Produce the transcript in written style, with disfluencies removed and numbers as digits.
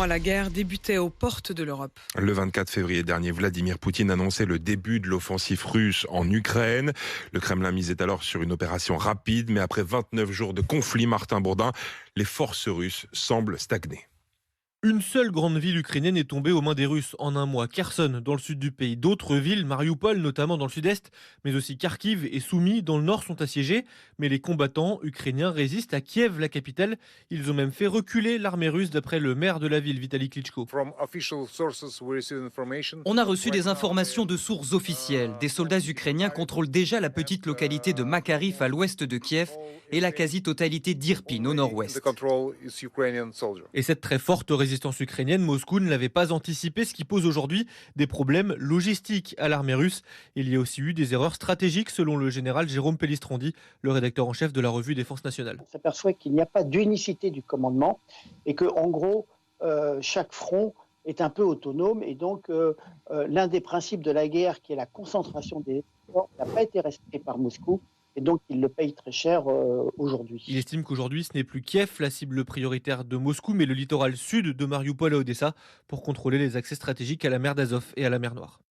La guerre débutait aux portes de l'Europe. Le 24 février dernier, Vladimir Poutine annonçait le début de l'offensive russe en Ukraine. Le Kremlin misait alors sur une opération rapide, mais après 29 jours de conflit, Martin Bourdin, les forces russes semblent stagner. Une seule grande ville ukrainienne est tombée aux mains des Russes en un mois. Kherson, dans le sud du pays. D'autres villes, Mariupol notamment dans le sud-est, mais aussi Kharkiv et Soumy dans le nord sont assiégées. Mais les combattants ukrainiens résistent à Kiev, la capitale. Ils ont même fait reculer l'armée russe d'après le maire de la ville, Vitaly Klitschko. On a reçu des informations de sources officielles. Des soldats ukrainiens contrôlent déjà la petite localité de Makariv à l'ouest de Kiev et la quasi-totalité d'Irpin au nord-ouest. Et cette très forte résistance ukrainienne, Moscou ne l'avait pas anticipé, ce qui pose aujourd'hui des problèmes logistiques à l'armée russe. Il y a aussi eu des erreurs stratégiques selon le général Jérôme Pellistrandi, le rédacteur en chef de la revue Défense nationale. On s'aperçoit qu'il n'y a pas d'unicité du commandement et que, en gros, chaque front est un peu autonome et donc l'un des principes de la guerre, qui est la concentration des efforts, n'a pas été respecté par Moscou. Et donc, il le paye très cher aujourd'hui. Il estime qu'aujourd'hui, ce n'est plus Kiev, la cible prioritaire de Moscou, mais le littoral sud de Mariupol et Odessa pour contrôler les accès stratégiques à la mer d'Azov et à la mer Noire.